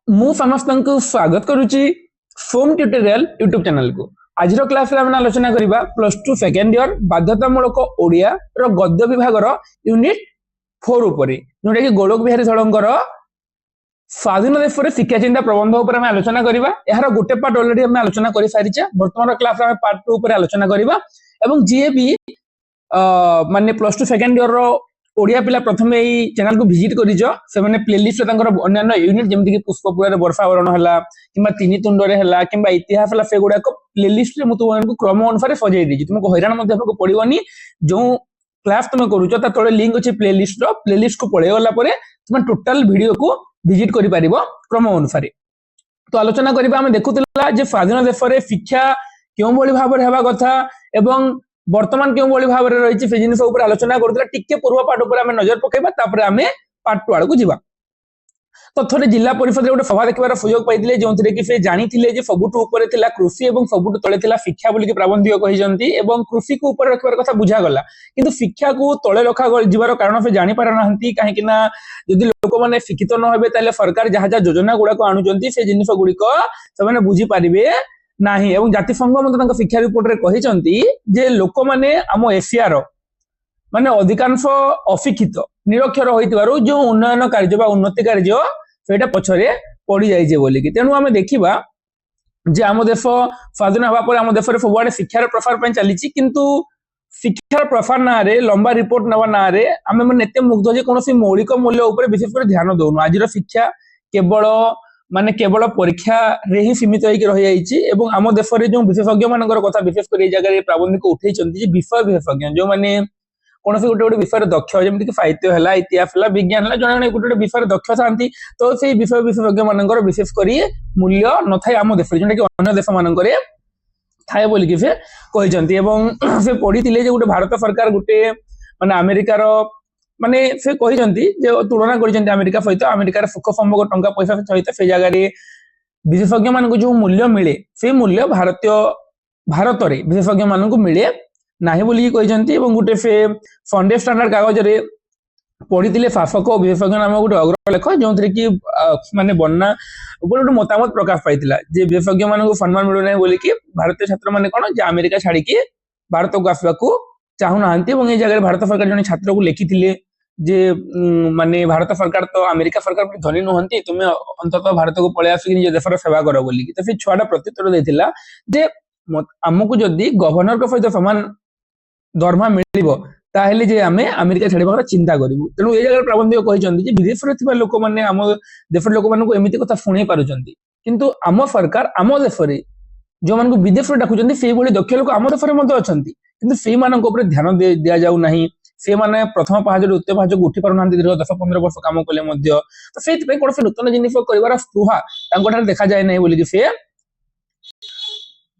ମୁଁ ସମସ୍ତଙ୍କୁ ସ୍ୱାଗତ କରୁଛି ଫୋମ୍ ଟ୍ୟୁଟୋରିଆଲ ୟୁଟ୍ୟୁବ ଚ୍ୟାନେଲକୁ। ଆଜିର କ୍ଲାସରେ ଆମେ ଆଲୋଚନା କରିବା +2 ସେକେଣ୍ଡ ଇୟର ବାଧ୍ୟତାମୂଳକ ଓଡ଼ିଆ ର ଗଦ୍ୟ ବିଭାଗର ୟୁନିଟ୍ 4 ଉପରେ, ଯୋଉଟା କି ଗୋଲକ ବିହାରୀ ଧଳଙ୍କର ସ୍ୱାଧୀନ ଦେଶରେ ଶିକ୍ଷା ଚିନ୍ତା ପ୍ରବନ୍ଧ ଉପରେ ଆମେ ଆଲୋଚନା କରିବା। ଏହାର ଗୋଟେ ପାର୍ଟ ଅଲରେଡି ଆମେ ଆଲୋଚନା କରି ସାରିଛେ। ବର୍ତ୍ତମାନ କ୍ଲାସରେ ଆମେ ପାର୍ଟ 2 ଉପରେ ଆଲୋଚନା କରିବା ଏବଂ ଯିଏ ବି ମାନେ +2 ସେକେଣ୍ଡ ଇୟର ओडिया पिला प्रथम यही चैनल को विजिट करिज से माने प्लेलिस्ट रे तांकर अन्य यूनिट जेमति कि पुष्पपुरा रे वर्षावरण हला किबा तिनि तुंड रे हला किबा इतिहास हला से गुडा को प्लेलिस्ट रे मु तुमको क्रम अनुसार सजाई देजी। तुमको हैरान मध्ये आपको पड़िबनी। जो क्लास तुम करूछ ता तळे लिंक अछि प्लेलिस्ट को पळे गला परे तुम टोटल वीडियो को विजिट करि परिबो क्रम अनुसार। तो आलोचना करिबा हम देखुतला जे स्वाधीन देश रे शिक्षा केउ भली भाबरे हेबा कथा एवं वर्तमान केउ भली भाबरे रहिछि से जिनिस ऊपर आलोचना करथला। टिके पूर्व पाठ ऊपर हमें नजर पकेबा तापर हमें पार्ट 2 आड़ को जिबा। तो थोड़े जिला परिषद रे गोटे सभा देखबार सुयोग पाइथिले जोंथिरे कि से जानिथिले जे सबुठु ऊपर थिला कृषि एवं सबुठु तळे थिला शिक्षा बोली कि प्राबंधिक कहिजंती एवं कृषि को ऊपर रखबार कथा बुझा गला, किंतु शिक्षा को तळे रखा जिबार कारण से जानि पार नाहंती। काहे कि ना जदि लोक माने शिक्षित न हेबे ताले सरकार जहा जहा योजना गुडा को आनुजंती से जिनिस गुडी को से माने बुझी पारिबे नाही। एवं जातिसंघ मते तांका शिक्षा रिपोर्ट रे कहिजंती जे लोक माने आम एशिया रो माने अधिकांश अशिक्षित निरक्षर होइतिबारु जो उन्नयन कार्य बा उन्नति कार्य सेटा पछरे पड़ी जाइजे बोली कि। तेनु आमे देखिबा जे आम देश स्वाधीन हवा पर आम देश रे सबुआडे शिक्षार प्रसार पय चलीची, किंतु शिक्षार प्रसार ना रे लंबा रिपोर्ट नवा ना रे आमे माने एते मुग्ध जे कोनोसी मौलिक मूल्य ऊपर विशेष कर ध्यान दोनु। आजिर शिक्षा केवल परीक्षा रे ही सीमित होइके रहि जाइची एवं आम देश रे जो विशेषज्ञ मानकर कथा विशेष कर ए जगह रे प्राबंधिक उठैचंती जे विषय विशेषज्ञ जो माने कोनोसी गोटे विषय दक्ष जेमति कि साहित्य हला इतिहास हला विज्ञान हला जणे गोटे विषय दक्ष थांती। तो सेही विषय विशेषज्ञ मानकर विशेष करी मूल्य न थाय आम देश जेटा कि अन्य देश मानकर थाए बोली कि से कहिसंती। एवं से पढिथिले जे गोटे भारत सरकार गोटे माने अमेरिका रो माने से कहिसंती जे तुलना करिसंती अमेरिका सहित अमेरिका रे सुख संभोग टंका पैसा सहित से जगह रे विशेषज्ञ मानक जो मूल्य मिले से मूल्य भारत रे विशेषज्ञ मानक मिले नाही बोली कहिसंती। एवं गोटे से संडे स्टैंडर्ड कागज रे पढ़िथिले शासक और विशेषज्ञ नाम गोटे अग्रलेख जोंथरे कि माने बन्ना गोटे मतामत प्रकाश पाइथिला जे विशेषज्ञ मानक सम्मान मिलु नै बोली कि भारतीय छात्र माने कोन जे अमेरिका छाडी कि भारत को आसबा को चाहू नाहंती। एवं ए जगह भारत सरकार जने छात्र को लिखिथिले जे माने भारत सरकार तो अमेरिका सरकार पर धनी नहंती, तुमे अंततः भारत को पळे आसि निज देशर सेवा करो बोली कि। तो से छुआटा प्रत्युत्तर देथिला जे हमकु जदी गवर्नर को सहित समान दरमा मिलिबो ताहेले जे आमे अमेरिका छाड़ीबार चिंता करिवु। तेनु ए जगह प्राबंधिक कहिसंती जे विदेश रे थिबा लोक माने आम देशर लोक मानको एमिति कथा सुनै पारुचंती, किंतु आम सरकार आम देश रे जो मानको विदेश रे डाकुचंती सेही बोली दक्ष लोक आम देश रे मध्ये अछंती, किंतु सेही मानको ऊपर ध्यान दिया जाउ नाही। से माने प्रथम पाहाज रे उत्तर पाहाज को उठी पारु नांती दीर्घ 10-15 वर्ष काम कले मध्ये। तो सेहि पे कोनसे नूतन जिनिस करिवार स्पृहा तांको ठार देखा जाय नै बोली कि से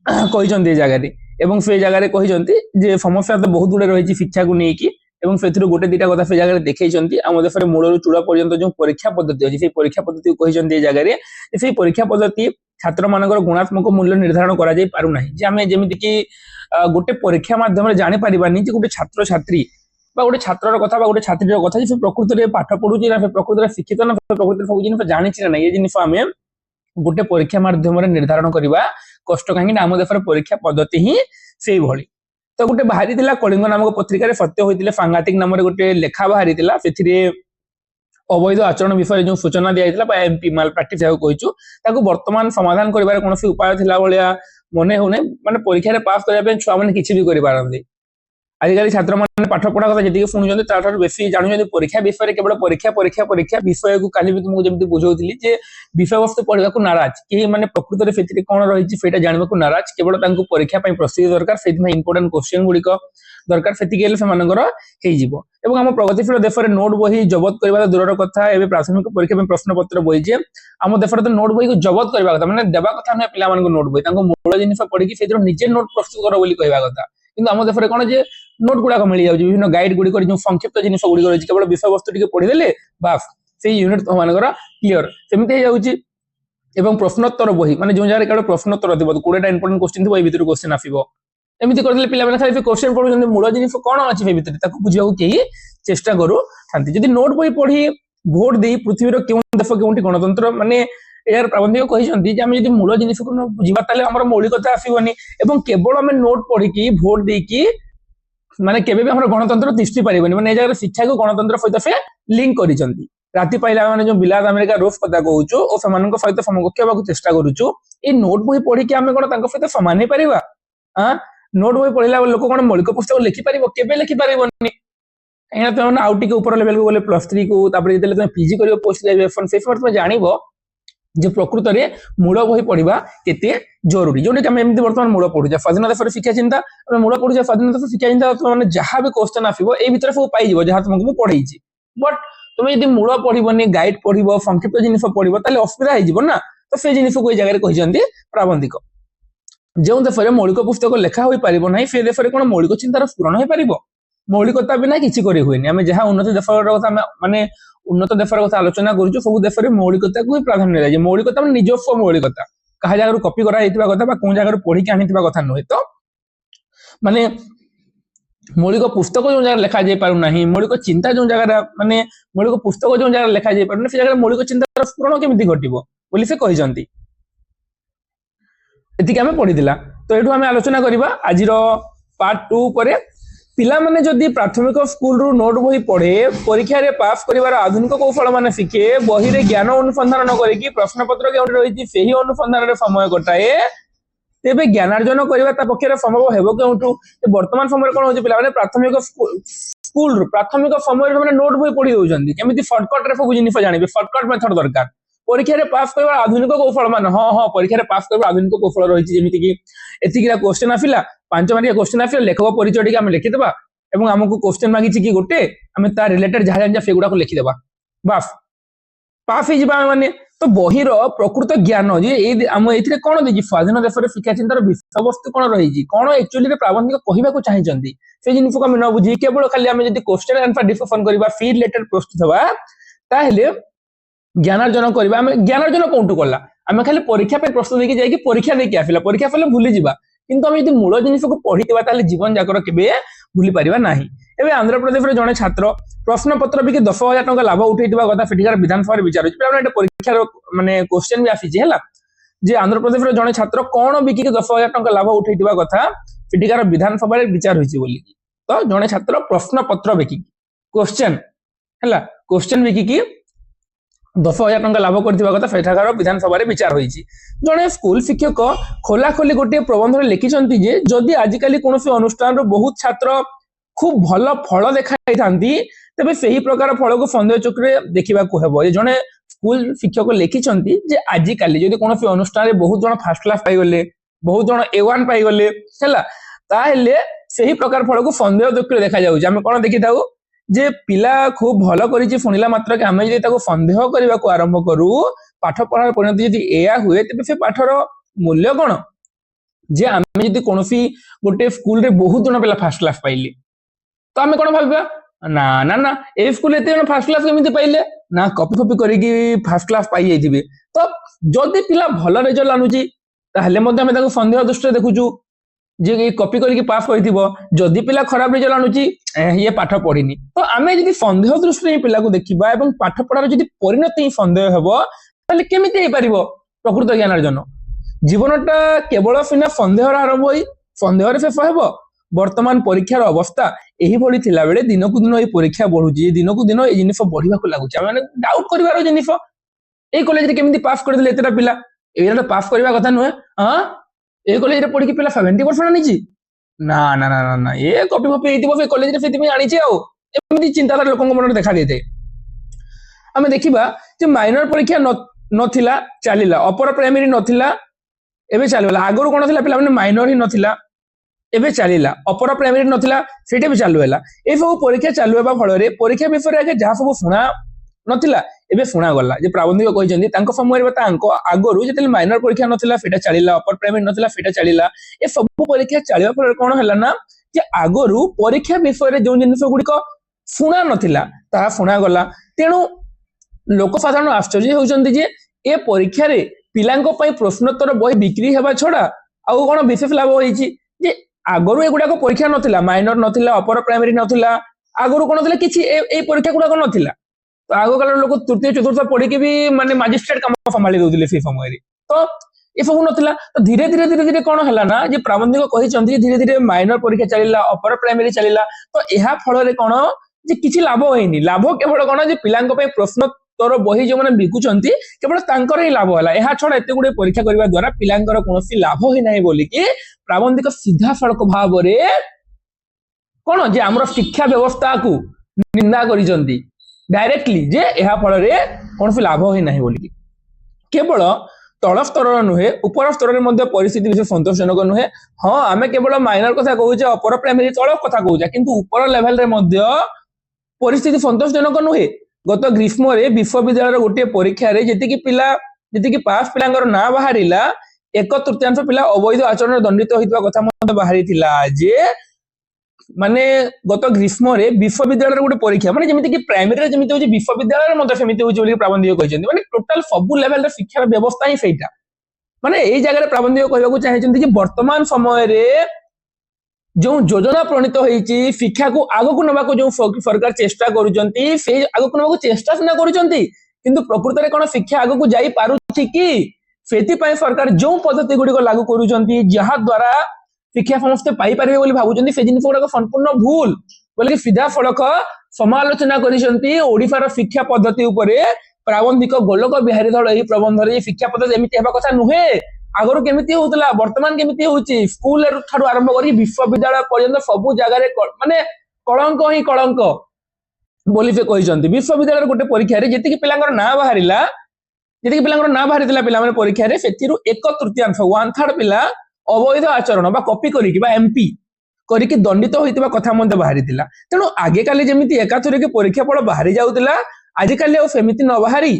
कहिसंती ए जगह रे। एवं से जगह रे कहिसंती जे समस्या तो बहुत गुडे रहिछि शिक्षा को नेकी एवं सेथिरो गोटे दिटा कथा से जगह रे देखैसंती। आम देश रे मूलरु चूड़ा पर्यंत जो परीक्षा पद्धति अछि से परीक्षा पद्धति को कहिसंती ए जगह रे से परीक्षा पद्धति छात्र मानकर गुणात्मक मूल्य निर्धारण करा जाय पारु नाही। जे हमें जेमिति कि गोटे परीक्षा माध्यम रे जानि परिबानी जे गोटे छात्र छात्री बा गोटे छात्रर कथा बा गोटे छात्रीर कथा जे प्रकृति रे पाठ पढुची ना से प्रकृति रे शिक्षित ना प्रकृति रे सब जिनिस जानिछि ना ए जिनिस हमें गोटे परीक्षा माध्यम रे निर्धारण करिबा कष्ट काहे आम देश परीक्षा पद्धति ही से भली। तो गोटे बाहरी थिला कलिंग नामक पत्रिका रे सत्य होइतिले सांघातिक नाम रे गोटे लेखा बाहरी थिला सेथिरे अवैध आचरण विषय जो सूचना दिया जायतिला बा एमपी माल प्रैक्टिस जाको कहिचु ताको वर्तमान समाधान करिवार कोनोसी उपाय थिला बलिया मने होने माने परीक्षा रे पास करिया पे छुआ माने किछि भी करि पारंदी। आजिकाली छात्र माने पाठ पढ़ा कथा जेतिके सुनुचंदी ताठार बेसी जानुचंदी परीक्षा विषय रे केवल परीक्षा विषय को काली भी तुमको जेमति बुझौतिली जे विषय वस्तु पढ़िबा को नाराज कि माने प्रकृति रे सेतिरे कोन रहिछि सेटा जानिबा को नाराज केवल तांको परीक्षा पय प्रस्तुति दरकार सेति में इंपोर्टेंट क्वेश्चन गुडी को दरकार सेति गेले से मानकर हेइ जिवो। एवं हम प्रगतिशील देश रे नोट बही जबत करबा दूरर कथा एबे प्राथमिक परीक्षा में प्रश्न पत्र बही जे हम देश रे तो नोट बही को जबत करबा कथा माने देबा कथा नै पिला मानको नोट बही तांको मूल जिनिस पढि कि सेतिरो निजे नोट प्रस्तुत करो बोली कहबा कथा, किंतु आम देश रे कोन जे नोट गुडा को मिल जाउछि विभिन्न गाइड गुडी जो संक्षिप्त जिनिस गुडी रहिछि केवल विषय वस्तु टिके पढि देले बास से यूनिट मानकर क्लियर सेमिति हे जाउछि। एवं प्रश्नोत्तर बही माने जो जगह केवल प्रश्नोत्तर थिबो 20टा इंपोर्टेंट क्वेश्चन थिबो ए भितर क्वेश्चन आसीबो एमिति करले पिला माने खाली क्वेश्चन पढुछन मूल जिनिस कोन अछि ए भितर ताको बुझियाउ केही चेष्टा करू थांती। जदि नोट बही पढी भोट देई पृथ्वी रो केउ देश केउंटी गणतंत्र माने यार प्राबंधिक कहिसंती जे आमे जदि मूल जिनिस को बुझिबा ताले हमर मौलिकता आसीबनी एवं केवल आमे नोट पढिकी भोट देकी माने केबे भी हमर गणतंत्र तिष्ठि पारिबनी माने ए जगह शिक्षा को गणतंत्र सहित से लिंक करिसंती राति पाइला माने जो बिलात अमेरिका रूस कथा कहूछु ओ समानक सहित समकक्ष हेबाक चेष्टा करूछु ए नोट बही पढिकी आमे कोन तांको सहित समान हे परिबा हां नोट बही पढिला लोक कोन मौलिक पुस्तक लिखि पारिबो केबे लिखि पारिबनी एना तो ना आउट के ऊपर लेवल को बोले +3 को तापर जेतले तुम पीजी करियो पोस्ट ग्रेजुएशन से समय तुम जानिबो जे प्रकृत रे मूल बही पढिबा केते जरूरी जोने कि हम एमती वर्तमान मूल पढुजा स्वाधीनता पर शिक्षा चिंता हम मूल पढुजा स्वाधीनता पर शिक्षा चिंता तो माने जहां भी क्वेश्चन आसीबो ए भीतर सब पाई जिवो जहां तुमको पढैछि बट तुम यदि मूल पढिबनी गाइड पढिबो संक्षिप्त जिनिस पढिबो ताले असुविधा हे जिवो ना तो से जिनिस को ए जगह रे कहिजंती प्राबंधिक जो देशरे मौलिक पुस्तक लेखा होई पारिबो नाही से देशरे कोन मौलिक चिंतार स्फुरण होई पारिबो मौलिकता बिना किछि करि होइनी हम जहां उन्नत देशर कथा माने उन्नत देशर कथा आलोचना करूछु सब देशरे मौलिकता को प्राधान्य दे मौलिकता माने निजस्व मौलिकता कहा जगह कॉपी करा हेतिबा कथा बा कोन जगह पढी के आनितिबा कथा नय तो माने मौलिक पुस्तक जो जगह लिखा जाय पारु नाही मौलिक चिंता जो जगह माने मौलिक पुस्तक जो जगह लिखा जाय पारु से जगह मौलिक चिंतार स्फुरण केमिति घटिबो बोली से कहिजंती एतिक हमें पढिदिला तो एठु हमें आलोचना करिबा आजिर पार्ट 2 परे पिला माने जदि प्राथमिक स्कूल रु नोट बही पढ़े परीक्षा रे पास करिवार आधुनिक कौशल माने शिखे बही रे ज्ञान अनुसंधान न करिकि प्रश्न पत्र के रही सेही अनुसंधान रे समय कटाए तेबे ज्ञानार्जन करिवा ता पक्षरे संभव हेबो केउठु वर्तमान समय कोन होची पिला माने प्राथमिक स्कूल रु प्राथमिक समय रे माने नोट बही पढ़ी होजंती केमिति शॉर्टकट रे सब जिनिस जानिबे शॉर्टकट मेथड दरकार परीक्षा रे पास करिवार आधुनिक कौशल माने हां परीक्षा रे पास करिवार आधुनिक कौशल रही जेमिति कि एतिकिरा क्वेश्चन आफिला 5 मार्किया क्वेश्चन आफिला लेखक परिचय टिके हम लिखि देबा एवं हमको क्वेश्चन मागिछि कि गोटे हमें ता रिलेटेड जहा जान सेगुडा को लिखि देबा बस पास ही जिबा माने तो बहिर प्रकृत ज्ञान जे ए हम एथिरे कोन देछि स्वाधीन देशर शिक्षा चिंतार विषय वस्तु कोन रही छि कोन एक्चुअली रे प्राबंधिक कहिबा को चाहिचंती से जिनिस को हम न बुझी केवल खाली हम जदि क्वेश्चन आंसर डिस्कशन करबा फी रिलेटेड प्रस्तुत हवा ताहेले ज्ञानार्जन करबा हम ज्ञानार्जन कोंटू करला हम खाली परीक्षा पे प्रस्तुत देकी जाई कि परीक्षा नै कि आफिला परीक्षा फले भूली जिबा किंतु हम यदि मूल जिनिस को पढितबा ताले जीवन जाकर केबे भूली परिबा नाही एबे आंध्र प्रदेश रे जने छात्र प्रश्न पत्र भी के 10,000 टका लाभ उठैतिबा कथा फिटिकार विधानसभा रे विचार होछि प्लान एटा परीक्षा माने क्वेश्चन भी आसी जेला जे आंध्र प्रदेश रे जने छात्र कोन बिकी के 10,000 टका लाभ उठैतिबा कथा फिटिकार विधानसभा रे विचार होछि बोली तो जने छात्र प्रश्न पत्र बिकी क्वेश्चन हैला क्वेश्चन बिकी की 10,000 टका लाभ करथिबा कथा फेठाकार विधानसभा रे विचार होईछि जने स्कूल शिक्षक खोला खोली गोटे प्रबंध रे लिखिसंती जे जदि आजिकाली कोनोसी अनुष्ठान रो बहुत छात्र खूब भल फल देखाई थांती तबे सही प्रकार फल को संदेह चक्रे देखिबा को हेबो ए जने स्कूल शिक्षक लिखिसंती जे आजिकाली जदि कोनोसी अनुष्ठान रे बहुत जण फर्स्ट क्लास पाई गले बहुत जण A1 पाई गले हैला ताहेले सही प्रकार फल को संदेह चक्रे देखा जाउ जे हम कोन देखि थाउ जे पिला खूब भल करिछि सुनिला मात्र के हमें जदि ताको संदेह करबा को आरंभ करू पाठ पढ़ार परिणति जदि एया हुए तबे से पाठर मूल्य कोन जे हमें जदि कोनोसी गोटे स्कूल रे बहुत जण पिला फर्स्ट क्लास पाइले तो हमें कोन भाबबा ना ना ना ए स्कूल एते जण फर्स्ट क्लास केमिति पाइले ना कॉपी कॉपी करिकि फर्स्ट क्लास पाई जाइथिबे तो जदि पिला भल रिजल्ट आनुची ताहले मध्ये हमें ताको संदेह दृष्टि देखुछु जे कॉपी करके पास होइथिबो जदि पिला खराब रिजल्ट आनुची ये पाठ पढिनी तो आमे जदि संदेह दृष्टि पिला को देखिबा एवं पाठ पढार जदि परिणति संदेह हेबो ताले केमिति हे परिबो प्रकृत ज्ञान अर्जन जीवनटा केवल सिना संदेह आरंभ होई संदेह रे शेष हेबो वर्तमान परीक्षार अवस्था एही भली थिला बेले दिन को दिन ए परीक्षा बढ़ुची दिन को दिन ए जिनिस बढ़िबा को लागुची माने डाउट करिवार जिनिस ए कॉलेज रे केमिति पास कर देले एतरा पिला एरा पास करबा कथा नुहे हां ए कॉलेज रे पढी के पिला 70% आनिची ना ना ना ना ए कॉपी कॉपी हेतिबो से कॉलेज रे सेति में आनिची आ एमिति चिंताधारा लोकन मन देखा देते हमें देखिबा जे माइनर परीक्षा नथिला चलिला अपर प्राइमरी नथिला एबे चलला आगरो कोन थिला पिला माने माइनर ही नथिला एबे चलिला अपर प्राइमरी नथिला सेटे भी चालू हैला ए सब परीक्षा चालू हेबा फल रे परीक्षा विषय आगे जहा सब सुना नथिला एबे सुना गला जे प्राबंधिक कहि जंदी तांको समय रे तांको आगरो जेतले माइनर परीक्षा नथिला फेटा चलिला अपर प्राइमरी नथिला फेटा चलिला ए सब परीक्षा चलिबा फल कोन हैला ना जे आगरो परीक्षा विषय रे जो जिनिस गुडी को सुना नथिला ता सुना गला तेनु लोक साधारण आश्चर्य होउचंदी जे ए परीक्षा रे पिलांको पई प्रश्नोत्तर बही बिक्री हेबा छोडा आ कोन विशेष लाभ होईची जे आगरो एगुडा को परीक्षा नथिला माइनर नथिला अपर प्राइमरी नथिला आगरो कोन थिला किछि ए परीक्षा गुडा को नथिला तो आग काल लोक तृतीय चतुर्थ पढ़ी भी माने मजिस्ट्रेट काम संभाली दउथिले से समय तो ये सब नथिला तो धीरे धीरे धीरे धीरे कौन है ना जे प्राबंधिक कही धीरे धीरे माइनर परीक्षा चलला अपर प्राइमरी चलला तो यह फल कौन जे किछि लाभ होइनी लाभ केवल कौन जे पिलांक पे प्रश्न तोर बही जो मैंने बिकुचंती केवल तांकर ही लाभ होला एहा छडा एते गुडे परीक्षा करबा द्वारा पिलांकर कोनोसी लाभ होई नाही बोली कि प्राबंधिक सीधा सड़क भाव रे कौन जे हमर शिक्षा व्यवस्था को निंदा करिसंती डायरेक्टली जे एहा फल रे कोनोसी लाभ होई नाही बोली केवल तल स्तर नुहे ऊपर स्तर में परिस्थिति विशेष संतोषजनक नुहे हाँ आम केवल माइनर कथा कहूचे अपर प्राइमरी तल कथा कहूचे किंतु ऊपर लेवल रे मध्य परिस्थिति संतोषजनक नुहे गत ग्रीष्म रे विश्वविद्यालय गोटे परीक्षा रे जेतिकी पिला जेतिकी पास पिलांगर ना बाहरिला 1/3 पिला अवैध आचरण दंडित होइतबा कथा मते बाहरिथिला जे माने गत ग्रीष्म रे विश्वविद्यालय गोटे परीक्षा माने जेमिति कि प्राइमरी रे जेमिति होची विश्वविद्यालय रे मते सेमिति होची बोली प्राबंधिक कहिसेंती माने टोटल सब लेवल रे शिक्षा व्यवस्था ही सेटा माने एई जगह रे प्राबंधिक कहबाकू चाहेचंती कि वर्तमान समय रे जो योजना प्रणीत होईची शिक्षा को आगो को नबा को जो सरकार चेष्टा करूचंती से आगो को नबा को चेष्टा सिना करूचंती किंतु प्रकृति रे कोन शिक्षा आगो को जाई पारुची कि सेति पय सरकार जो पद्धति गुडी को लागू करूचंती जहा द्वारा शिक्षा समस्त पाई पारे बोली भाबुचंती से जिनिस गुडा संपूर्ण भूल बोले सीधा फलक समालोचना करिसंती ओडिसा रो शिक्षा पद्धति उपरे प्राबंधिक गोलक बिहारी दल एही प्रबंध रे शिक्षा पद्धति एमिति हेबा कथा नुहे आगरो केमिति होतला वर्तमान केमिति होउची स्कूल ठाडू आरंभ करी विश्वविद्यालय पर्यंत सब जगह रे माने कलंक ही कलंक बोली से कहिसंती विश्वविद्यालय गोटे परीक्षा रे जेति कि पिलांगर ना बाहरिला जेति कि पिलांगर ना बाहरितला पिला माने परीक्षा रे सेतिरु 1/3 1/3 पिला अवैध आचरण बा कॉपी करी बा एमपी करी कि दंडित होइतबा कथा मते बाहरितला तेनु आगे काले जेमिति एकाथरे के परीक्षा फल बाहरि जाउतला आज काले ओ सेमिति न बाहरी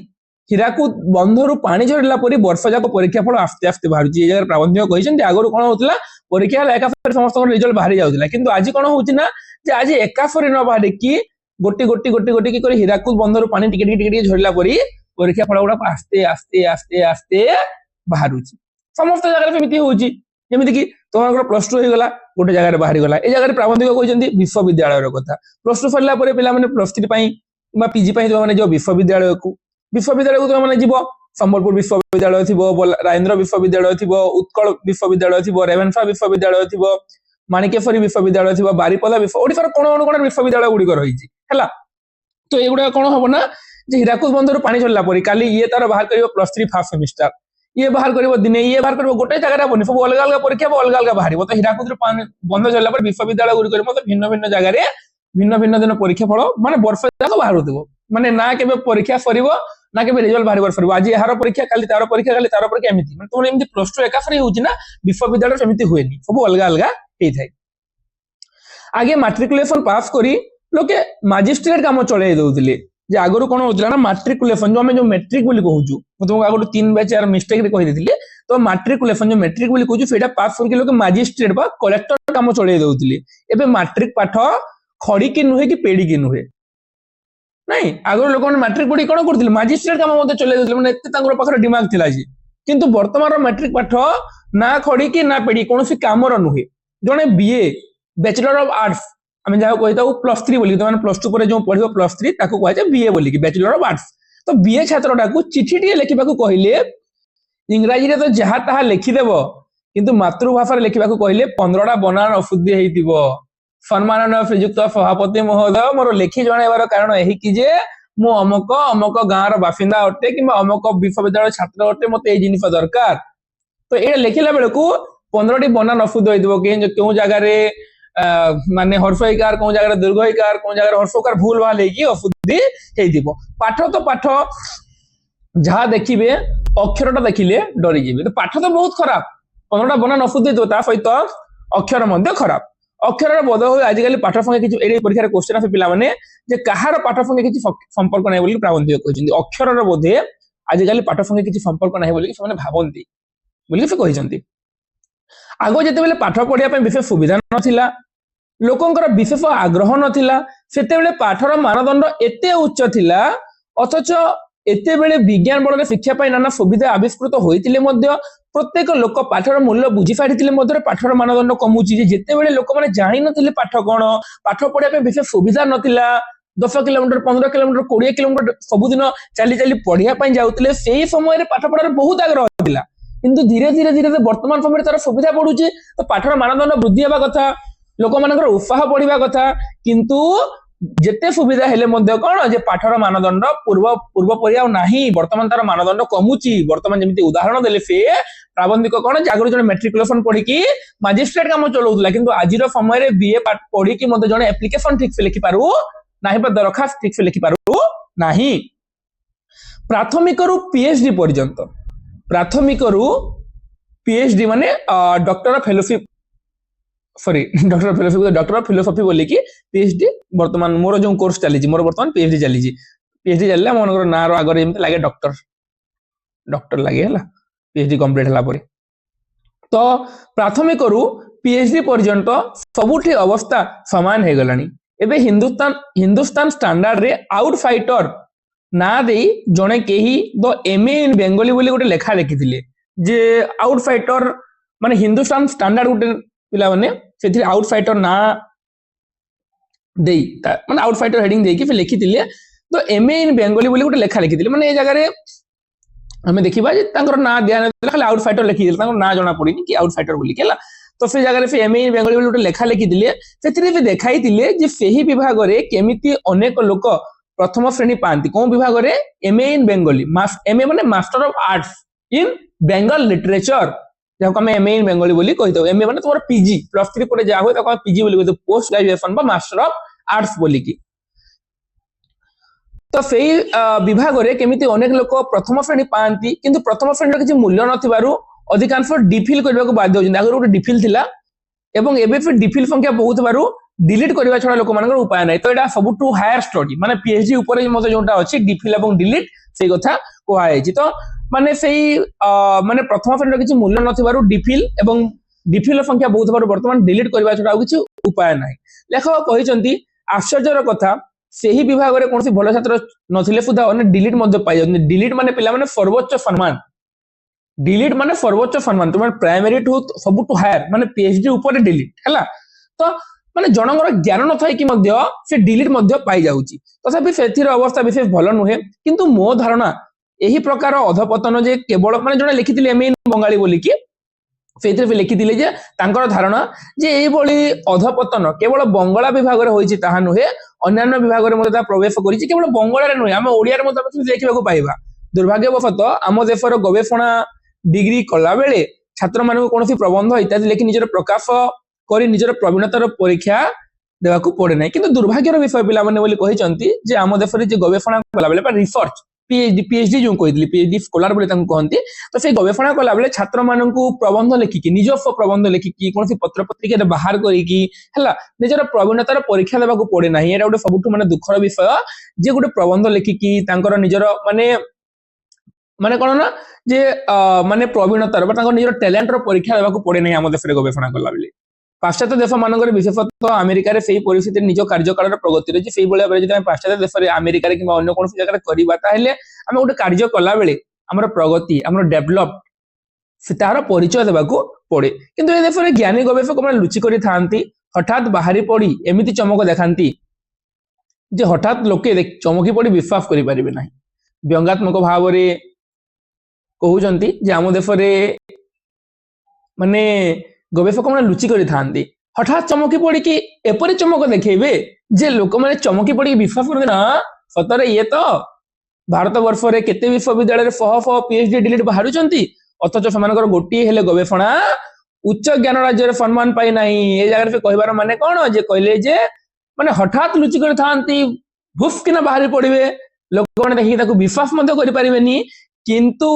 हीराकुद बंधरु पानी झड़ला परी वर्ष जाक परीक्षा फल आस्ते आस्ते बाहरुची ए जगह प्राबंधिक कहिसंती आगरो कोन होतला परीक्षा एकाफरे समस्त रिजल्ट बाहरि जाउतला किंतु आज कोन होउची ना जे आज एकाफरे न बाहरि कि गोटी गोटी गोटी गोटी की करी हीराकुद बंधरु पानी टिके टिके झड़ला परी परीक्षा फल गुडा आस्ते आस्ते आस्ते आस्ते बाहरुची समस्त जगह सेमिति होउची जेमिति कि तोहर प्लस 2 हो गला गोटे जगह रे बाहरि गला ए जगह रे प्राबंधिक कहिसंती विश्वविद्यालय रो कथा प्लस 2 सरला परे पिला माने प्लस 3 पई बा पीजी पई जो माने जो विश्वविद्यालय को तो माने जीवो संबलपुर विश्वविद्यालय थिबो राजेंद्र विश्वविद्यालय थिबो उत्कल विश्वविद्यालय थिबो रेवेन्सा विश्वविद्यालय थिबो माणिकेश्वरी विश्वविद्यालय थिबो बारिपदा ओडिसा कोन विश्वविद्यालय गुडी को रहिची हैला तो एगुडा कोन हबो ना जे हीराकुद बंधरु पानी झरला परी काली ये तार बाहर करियो प्लस 3 फर्स्ट सेमिस्टर ये बाहर करियो दिने ये बाहर करियो गोटे जगह रे बनि सब अलग अलग परीक्षा अलग अलग बाहरिबो तो हीराकुद रे पानी बंध झरला पर विश्वविद्यालय गुडी को भिन्न भिन्न जगह रे भिन्न भिन्न दिन परीक्षा फल माने वर्ष जाक बाहरुथिबो माने ना केबे परीक्षा सरीबो ना केबे रिजल्ट बाहरिबर सरीबो आज यार परीक्षा काली तार परीक्षा एमिति माने तुम एमिति प्लस 2 एकाफरे होउची ना विश्वविद्यालय सेमिति होएनी सब अलग अलग हेई थाई आगे मैट्रिकुलेशन पास करी लोके मजिस्ट्रेट काम चले दउथिले जे आगरो कोन होतला ना मैट्रिकुलेशन जो हमें जो मैट्रिक बोली कहूछु म तुमको आगरो 3 बैच यार मिस्टेक रे कहि देथिले तो मैट्रिकुलेशन जो मैट्रिक बोली कहूछु सेटा पास करके लोके मजिस्ट्रेट बा कलेक्टर काम चले दउथिले एबे मैट्रिक पाठ खड़ी की नुहे कि पेड़ी की नुहे नहीं आगरो लोक मैट्रिक पढ़ी कोन करथिले मजिस्ट्रेट काम मते चले दउथिले माने एते तांगर पाखरे दिमाग थिला जी किंतु वर्तमान रो मैट्रिक पाठ ना खड़ी की ना पेड़ी कोनोसी काम रो नुहे जने बीए बैचलर ऑफ आर्ट्स हमें जाओ कहता प्लस 3 बोली तो प्लस 2 पर जो पढ़िबो प्लस 3 ताको कहै छै बीए बोली कि बैचलर ऑफ आर्ट्स तो बीए छात्रटा को चिठी टिए लेखिबा को कहिले इंग्रजी रे तो जहा ताहा लिखि देबो किंतु मातृभाषा रे लिखिबा को कहिले 15टा बनान अशुद्धि हेतिबो सम्माननीय श्रीयुक्त सभापति महोदय मोर लेखि जणाइबार कारण एही कि जे मो अमक अमक गाँ रो बासिंदा अटे कि अमक विश्वविद्यालय छात्र अटे मते ए जिनिस दरकार तो ए लेखिला बेले को 15टी बनान अशुद्ध हेतिबो केउ जगह रे माने हर्षईकार कोन जगह दीर्घईकार कोन जगह हर्षकार भूल भाल हेकी अशुद्धि हेतिबो पाठ तो पाठ जहा देखिबे अक्षरटा देखिले डरी जिबे तो पाठ तो बहुत खराब 15टा बनान अशुद्धि तो ता सहित अक्षर मध्ये खराब अक्षर बोध हो आजिकल पाठ संगे किछि एडी परीक्षा रे क्वेश्चन आसे पिला माने जे कहार पाठ संगे किछि संपर्क नै बोली प्राबंधिक कहिसंती अक्षर रो बोधे आजिकल पाठ संगे किछि संपर्क नै बोली से माने भाबंती बोली से कहिसंती आगो जेते बेले पाठ पढिया पे विशेष सुविधा नथिला लोकंकर विशेष आग्रह नथिला सेते बेले पाठर मानदंड एते उच्च थिला अथच एते बेले विज्ञान बल शिक्षा पाई नाना सुविधा आविष्कृत होइतिले मध्य प्रत्येक लोक पाठर मूल्य बुझी सारिथिले मध्य पाठर मानदंड कमुची जेते बेले लोक माने जानि नथिले पाठ कोन पाठ पढिया पे विशेष सुविधा नथिला 10 किलोमीटर 15 किलोमीटर 20 किलोमीटर सबुदिन चली चली पढ़िया जाऊे से समय पाठ पढ़ार बहुत आग्रह था किंतु धीरे धीरे धीरे वर्तमान समय तार सुविधा पड़ुची तो पाठर मानदंड वृद्धि हवा कथा लोक मान उत्साह बढ़िया कथा किंतु जेते सुविधा हेले मध्य कौन जे पाठर मानदंड पूर्व पूर्व परि नाही वर्तमान तार मानदंड कमुची वर्तमान जमी उदाहरण देले से प्राबंधिक कौन आगुरी जन मेट्रिकुलेसन पढ़ी मजिस्ट्रेट काम चलाऊला किंतु आज समय बीए पढ़ी जन एप्लिकेशन ठीक से लिखि पारू नाही दरखास्त ठीक से लिखि पारू नाही प्राथमिक रु पीएचडी पर्यंत प्राथमिक रु पीएचडी माने doctor of fellowship sorry doctor of philosophy बोली कि पीएचडी वर्तमान मोर जो कोर्स चली मोर वर्तमान पीएचडी चली पीएचडी चलला मन ना आगे एमती लगे डॉक्टर डॉक्टर लगे है पीएचडी कंप्लीट हला परे तो प्राथमिक रु पीएचडी पर्यंत सबुठी अवस्था समान हे गलानी एबे हिंदुस्तान स्टैंडर्ड रे आउट फाइटर ना दे जणे केही द एमए इन बेंगली बोली गोटे लेखा लिखिथिले जे आउट फाइटर माने हिंदुस्तान स्टैंडर्ड गोटे पिला माने सेथि आउट फाइटर ना देई माने आउट फाइटर हेडिंग देई कि लिखिथिले तो एमए इन बेंगली बोली गोटे लेखा लिखिथिले माने ए जगह रे हमें देखिबा जे तांकर ना दिया खाली आउट फाइटर लिखि दिले तांकर ना जणा पड़िनी कि आउट फाइटर बोली केला तो से जगह रे एमए इन बेंगली बोली गोटे लेखा लिखि दिले सेथि रे देखाई दिले जे सेही विभाग रे केमिति अनेक लोक प्रथम श्रेणी पांती कोन विभाग रे एमए इन बेंगली एमए माने master of arts in Bengal literature जहाँ हमें एमए इन बेंगली बोली कही दो एमए माने तुम्हारा पीजी प्लस 3 पर जा हुए तो पीजी बोली कही पोस्ट ग्रेजुएशन बा मास्टर ऑफ आर्ट्स बोली की तो सेही विभाग रे केमिति अनेक लोक प्रथम श्रेणी पांती किंतु प्रथम श्रेणी किछि मूल्य नथिबारु अधिकांश डिफिल करबा को बाध्य होजन आगर गोटे डिफिल थिला एवं एबे फिर डिफिल संख्या बहुत बारु डिलीट करबा छडा लोक मानकर उपाय नै तो एटा सबटु हायर स्टडी माने पीएचडी ऊपर मते जोंटा अछि डिफिल एवं डिलीट सेही कथा कोहाय छि तो माने सेही माने प्रथम श्रेणी किछि मूल्य नथिबारु डिफिल एवं डिफिल संख्या बहुत बारु वर्तमान डिलीट करबा छडा किछि उपाय नै लेखक कहिसंती आश्चर्यर कथा सेही विभाग रे कोनसी भलो छात्र नथिले सुधा अने डिलीट मध्ये पाइ जंती डिलीट माने पिला माने सर्वोच्च सम्मान डिलीट माने सर्वोच्च सम्मान तुम प्राइमरी टू सबटु हायर माने पीएचडी ऊपर डिलीट हैला तो माने जनगर ज्ञान न थाई कि मध्य से डिलीट मध्य पाई जाउची तथापि सेथिर अवस्था विशेष भलो नुहे किंतु मो धारणा एही प्रकार अधपतन जे केवल माने जने लिखिथिले एमए इन बंगाली बोली कि सेथिर भी लिखिथिले जे तांकर धारणा जे एही बोली अधपतन केवल बंगला विभाग रे होईची ताहा नुहे अन्यान्य विभाग रे मते प्रवेश करिची केवल बंगला रे नुहे हम ओडिया रे मते देखिबाको पाइबा दुर्भाग्यवशत आम देशर गवेषणा डिग्री कला बेले छात्र मानक कौन प्रबंध इत्यादि लेखि निजर प्रकाश करी निजर प्रवीणतार परीक्षा देवाकू पड़े ना किंतु दुर्भाग्यर विषय पिला माने बोली कहिसंती जे आम देश रे जे गवेषणा कला बेले रिसर्च पीएचडी जो कहितली पीएचडी स्कॉलर बोली तांको कहंती तो से गवेषणा कला बेले छात्र मानकू प्रबंध लेखिकी निजस्व प्रबंध लेखिकी कौन पत्र पत्रिका रे बाहर करिकी हला निजर प्रवीणतार परीक्षा देवाकू पड़े ना एटा गोटे सबुठु माने दुखर विषय जे गोटे प्रबंध लेखिकी तांकर निजर माने माने कोन ना जे माने प्रवीणतार निजर टैलेंट रो परीक्षा देवाकू पड़े नहीं आम देश रे गवेषणा कला बेले पाश्चात्य देश मानकर विशेषतः अमेरिका रे सेही परिस्थिति निज कार्यकाल रे प्रगति रे सेही बळे बळे जदि पाश्चात्य देश रे अमेरिका रे किबा अन्य कोन जगह करबा ताहेले हम गोटे कार्य कला बेले हमर प्रगति हमर डेवलप से तार परिचय देवाकू पड़े किंतु ए देश रे ज्ञानी गवेषक माने लुचि करि थांती हठात बाहरी पड़ी एमिति चमक देखांती जे हठात लोके चमकी पड़ी विश्वास करि परिबे नाही व्यंगात्मक भाव रे कहउचंती जे आम देश रे माने गवेषक माने लुचि करि थांती हठात चमकी पड़ी कि एपरि चमक देखेबे जे लोक माने चमकी पड़ी विश्वास करते ना सतरे ये तो भारत वर्ष रे केते विश्वविद्यालय रे शह पीएचडी डिलीट बाहरुचंती अथच समानकर गोटी हेले गवेषणा उच्च ज्ञान राज्य रे सम्मान पाई नाही ए जगह पे कहबार माने कोन जे कहले जे माने हठात लुचि करि थांती भुफ किना बाहरी पड़िबे लोक माने देखि ताको विश्वास मध्य करि परिबेनी किंतु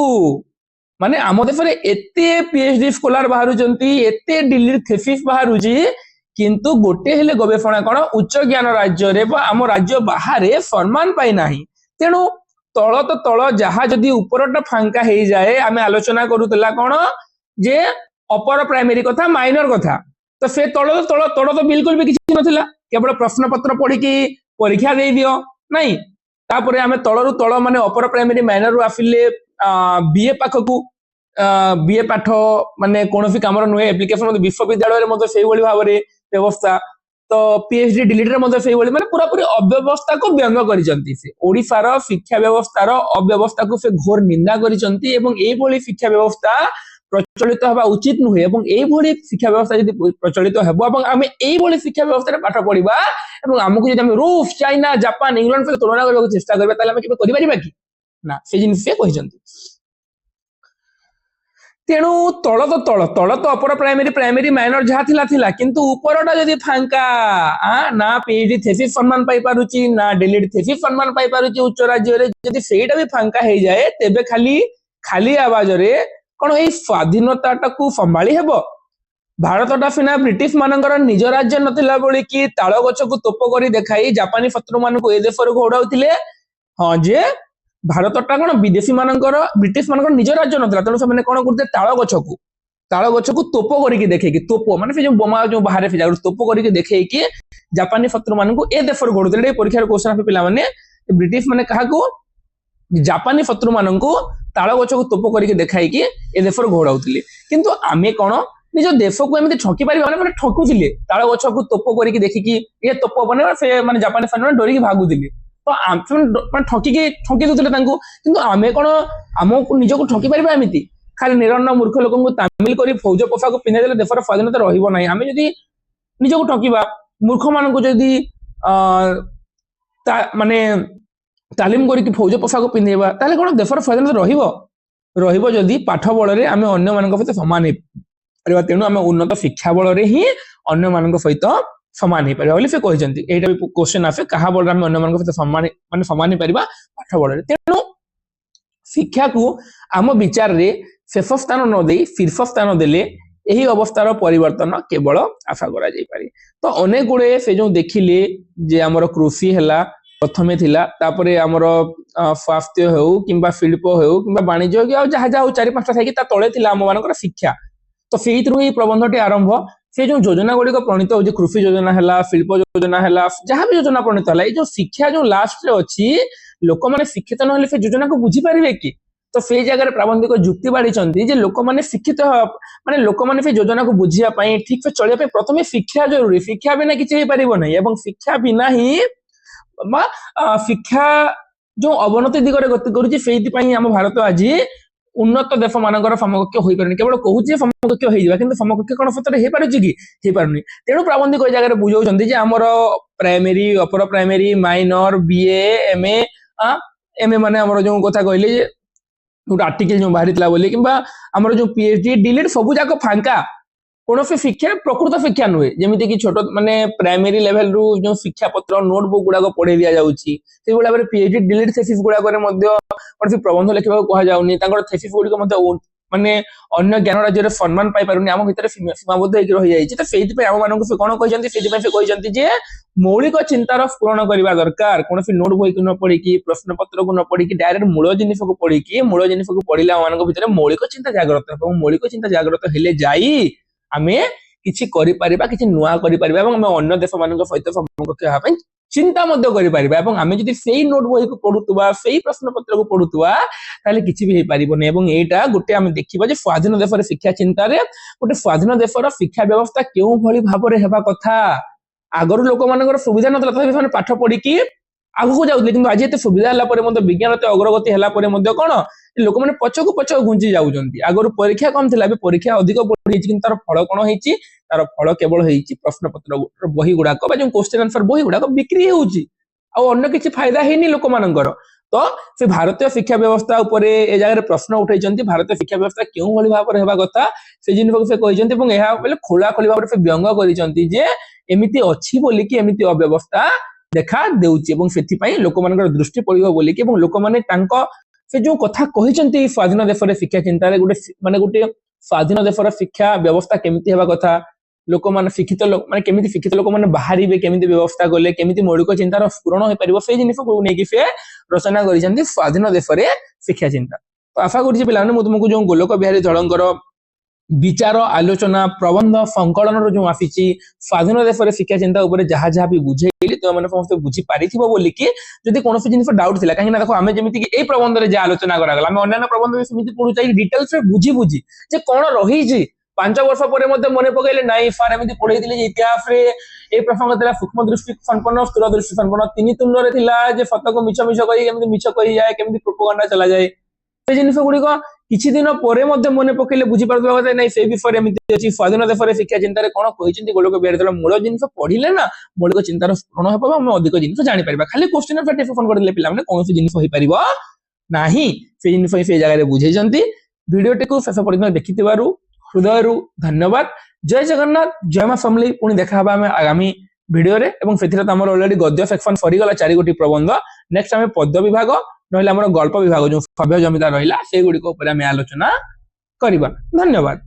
माने आम देश रे एते पीएचडी स्कॉलर बाहरुचंती एते डिलीट थेसिस बाहरुची किंतु गोटे हेले गवेषणा कोन उच्च ज्ञान राज्य रे बा आम राज्य बाहर सम्मान पाई नाही तेणु तळ तो तळ जहा जदी ऊपरटा फांका हे जाए आमे आलोचना करूतला कोन जे अपर प्राइमरी कथा माइनर कथा तो से तळ तळ तळ तो बिल्कुल भी किछि नथिला केवल प्रश्न पत्र पढी की परीक्षा दे दियो नहीं तापरे आमे तळरु तळ माने अपर प्राइमरी माइनर रु आफिले बीए पाखकू बीए पाठ माने कोनोसी कामर नुहे एप्लिकेशन विश्वविद्यालय रे मते सेही भली भाबरे व्यवस्था तो पीएचडी डिलीट रे मते सेही बोली माने पूरा पूरी अव्यवस्था को व्यंग करिसंती से ओडिसा रो शिक्षा व्यवस्था रो अव्यवस्था को से घोर निंदा करिसंती एवं एई बोली शिक्षा व्यवस्था प्रचलित हवा उचित नुहे एवं एई बोली शिक्षा व्यवस्था यदि प्रचलित हेबो एवं आमे एई बोली शिक्षा व्यवस्था रे पाठ पढिबा एवं हमकु यदि हम रूस चाइना जापान इंग्लैंड से तुलना करबा चेष्टा करबा ताले हम केबे करि परिबा कि ना से जिन से कहिसंती तेणु तल तो अपर प्राइमरी प्राइमरी माइनर जहाँ थिला थिला किंतु उपरटा जदि फांका ना पीएचडी थेसिस सम्मान पाई पारुची ना डिलीट थेसिस सम्मान पाई पारुची उच्च राज्य रे जदि सेटा भी फांका हे जाए तेबे खाली खाली आवाज रे कोन एई स्वाधीनताटाकू संभाली हेबो भारतटा सिना ब्रिटिश मानकर निज राज्य नथिला बोली कि ताଳ गछकू तोप करी देखाई जापानी शत्रु मानकू ए देशर घोड़ाउथिले हां जे भारतटा कोन विदेशी मानकर ब्रिटिश मानकर निज राज्य नथिला तेणु से कोन करते ताଳ गछकू तोप करी देखेकी तोप माने से जो बोमा जो बाहर फिजा तोप करी देखेकी जापानी शत्रु मानकू ए देशर घोड़ाउथिले परीक्षा क्वेश्चन पे पिला माने ब्रिटिश माने काहाकू जापानी शत्रु मानकू ताଳ गछकू तोप करी देखाई ए देशर घोड़ाउथिले किंतु आमे कोन निज देश को एमती ठकी पारि माने ठकुथिले ताଳ गछकू तोप करी देखिकी ए तोप बने से माने जापानी सैन्य डरिकी भागुथिले तो आम ठकी दूसरे किंतु आमे कोन आमको निजको ठकी पारिबा एमिति खाली निरन्न मूर्ख लोक तामिल करी फौज पोशाक पिंधाई देले देशर स्वाधीनता रहिबो नाही आमे जदि निजको ठकीबा मूर्ख मानकु जदि माने तालीम करी फौज पोशाक पिंधेबा ताले कोन देशर स्वाधीनता रहिबो जदि पाठ बल रे आमे अन्य मानक सहित समान हे तेणु आमे उन्नत शिक्षा बल रे ही अन्य मानक सहित समान ही पारिबा बोली से कहिसंती एटा भी क्वेश्चन आसे कहा बोल हम अन्य मानक सहित समान माने समान ही पारिबा पाठ बल रे तेणु शिक्षा को आम विचार रे शेष स्थान न दे शीर्ष स्थान देले एही अवस्थार परिवर्तन केवल आशा करा जाई पारे तो अनेक गुड़े से जो देखिले जे हमर कृषि हला प्रथमे थिला तापरे हमर स्वास्थ्य हो किंबा शिल्प हो किंबा वाणिज्य हो जहाँ जहाँ चारि पांचटा थाकी ता तळे थिला हम मानकर शिक्षा तो सेहितरु ही प्रबंधटी आरंभ से जो योजना गुड़िक प्रणीत हो कृषि योजना है शिल्प योजना है जहाँ भी योजना प्रणीत है जो शिक्षा जो लास्ट रे अच्छी लोक मैंने शिक्षित ना से योजना को बुझी पारे कि तो से जगह प्राबंधिक जुक्ति बाढ़ी लोक मैंने शिक्षित माने लोक मैंने से योजना को बुझापी ठीक से चलिए प्रथम शिक्षा जरूरी शिक्षा बिना किसी पार ना शिक्षा बिना ही शिक्षा जो अवनति दिगरे गति करुँच आम भारत आज उन्नत देश मानकर समकक्ष हो पारे केवल कहूँ समकक्ष हो समकक्ष कौन सतरे हो पारे कि हो पारे तेणु प्राबंधिक ये जगह बुझाऊँ आमर primary upper primary minor BA MA MA माने आमर जो कथा कहले गोटे आर्टिकल जो बाहरी बोली कि आमर जो पीएचडी डिलीट सबू जाक फांका कौन से शिक्षा प्रकृत शिक्षा नुहे जमीती कि छोट माने प्राइमरी लेवल रु जो शिक्षा पत्र नोटबुक गुड़ाक पढ़े दि जाऊँगी पीएचडी डिलीट थेसिस गुड़ाक प्रबंध लिखा कह जाऊनी थेसिस गुड़िक माने अन्य ज्ञान राज्य सम्मान पाई पारुनी आम भितर सीमाबद्ध रही जाइए तो से आम मानक से कौन कहते जे मौलिक चिंतार स्फुरण करने दरकार कौन नोट बही को न पढ़ी प्रश्न पत्र को न पढ़ी डायरेक्ट मूल जिनिस को पढ़ी मूल जिनिस को पढ़िले आम भितर मौलिक चिंता जागृत हो मौलिक चिंता जागृत हेले जाई आमे किछि करि परिबा किछि नुआ करि परिबा एवं आमे अन्य देश मानक सहित समकक्ष हेबा पई चिंता मध्य करि परिबा एवं आमे जदि सेही नोट बही को पढुतबा सेही प्रश्न पत्र को पढुतबा ताले किछि भी हे परिबो नै एवं एटा गुटे आमे देखिबा जे स्वाधीन देशर शिक्षा चिंता रे गुटे स्वाधीन देशर शिक्षा व्यवस्था केउ भली भाबरे हेबा कथा आगरु लोक मानकर सुविधा नतला तथापि माने पाठ पढी कि आगु को जाउतले किंतु आज एते सुविधा हला परे मते विज्ञान ते अग्रगति हला परे मते कोन लोक माने पछकु पछ गुंजी जाउजंती आगरु परीक्षा कम थिला बे परीक्षा अधिक पढी किंतु तार फल कोन हेची तार फल केवल हेची प्रश्न पत्र बही गुडाक बा जो क्वेश्चन आंसर बही गुडाक बिक्री हेउची आ अन्य किछि फायदा हेनी लोक मानकर तो से भारतीय शिक्षा व्यवस्था उपरे ए जगह प्रश्न उठाइछंती भारतीय शिक्षा व्यवस्था केउ भली भाबरे हेबा कथा से जिन से कहिछंती एवं एहा बेले खोला खोली भाबरे से व्यंग करिछंती जे एमिति अछि बोली कि एमिति अव्यवस्था देखा देउची एवं सेथि पई लोक मानकर दृष्टि पड़िबो बोली कि एवं लोक माने तांको से जो कथा कहिछंती स्वाधीन देशर शिक्षा चिंता रे गुटे स्वाधीन देशर शिक्षा व्यवस्था केमिति हेबा कथा लोक माने शिक्षित लोक माने केमिति शिक्षित लोक माने बाहरिबे केमिति व्यवस्था गले केमिति मौलिक चिंतार स्फुरण हो परिबो से जिनिस को नेकी से रचना करिसंती स्वाधीन देशर शिक्षा चिंता तो आशा करछि पिलाने मु तुमको जो गोलोक बिहारी जळंकर विचार आलोचना प्रबंध संकलन जो आसी स्वाधीन देशर शिक्षा चिंता उपरे जहाँ जहाँ भी बुझेली तो मैंने समस्त बुझी पारिथिबो बोली कि जदि कोन से जिनिस डाउट थिला काहे ना देखो हमें जेमिति कि ए प्रबंध रे जे आलोचना करा गला हमें अन्य प्रबंध में समिति पढु चाहि डिटेल्स रे बुझी जे कोन रही जी 5 ବର୍ଷ ପରେ ମଧ୍ୟ ମନେ ପକେଇଲେ ନାଇଁ ସାର୍ ଏମିତି ପଢେଇଥିଲେ ଯେ ଇତିହାସରେ এই প্রসঙ্গ ଥିଲା সূক্ষ্ম দৃষ্টি সম্পন্ন স্থূল দৃষ্টি সম্পন্ন ତିନି ତୁଣ୍ଡରେ ଥିଲା ଯେ ସତକୁ ମିଛ ମିଛ କହି କେମିତି ମିଛ କହିଯାଏ କେମିତି ପ୍ରୋପାଗାଣ୍ଡା ଚଲାଯାଏ ସେ ଜିନିଷ ଗୁଡିକ କିଛି ଦିନ ପରେ ମଧ୍ୟ ମନେ ପକେଇଲେ ବୁଝିପାରୁଥିବା କଥା ନାଇଁ ସେଇ ବିଷୟରେ ଏମିତି ଅଛି ସ୍ୱାଧୀନ ଦେଶରେ ଶିକ୍ଷା ଚିନ୍ତାରେ କଣ କହିଛନ୍ତି ଗୋଲକ ବିହାରୀ ଦଳ ମୂଳ ଜିନିଷ ପଢିଲେ ନା ମୌଳିକ ଚିନ୍ତାର ସ୍ଫୁରଣ ହେବ ଆମେ ଅଧିକ ଜିନିଷ ଜାଣିପାରିବା ଖାଲି କ୍ୱେଶ୍ଚିନ ସାଟିସ୍ଫାକ୍ସନ କରିଲେ ପିଲାମାନେ କୌଣସି ଜିନିଷ ହେଇପାରିବ ନାହିଁ ସେ ଜିନିଷ ସେ ଜାଗାରେ ବୁଝେଇଛନ୍ତି ଭିଡିଓଟିକୁ ଶେଷ ପର୍ଯ୍ୟନ୍ତ ଦେଖିଥିବାରୁ ହୃଦୟରୁ ଧନ୍ୟବାଦ ଜୟ ଜଗନ୍ନାଥ ଜୟ ମା ସମଲେଇ ପୁଣି ଦେଖା ହବା ଆମେ ଆଗାମୀ ଭିଡିଓରେ ଏବଂ ସେଥିରେ ତ ଆମର ଅଲରେଡି ଗଦ୍ୟ ସେକ୍ସନ ସରିଗଲା 4 ପ୍ରବନ୍ଧ ନେକ୍ସଟ ଆମେ ପଦ୍ୟ ବିଭାଗ ନହେଲେ ଆମର ଗଳ୍ପ ବିଭାଗ ଯୋଉ ସଭ୍ୟ ଜମିଦାର ରହିଲା ସେଇଗୁଡ଼ିକ ଉପରେ ଆମେ ଆଲୋଚନା କରିବା ଧନ୍ୟବାଦ।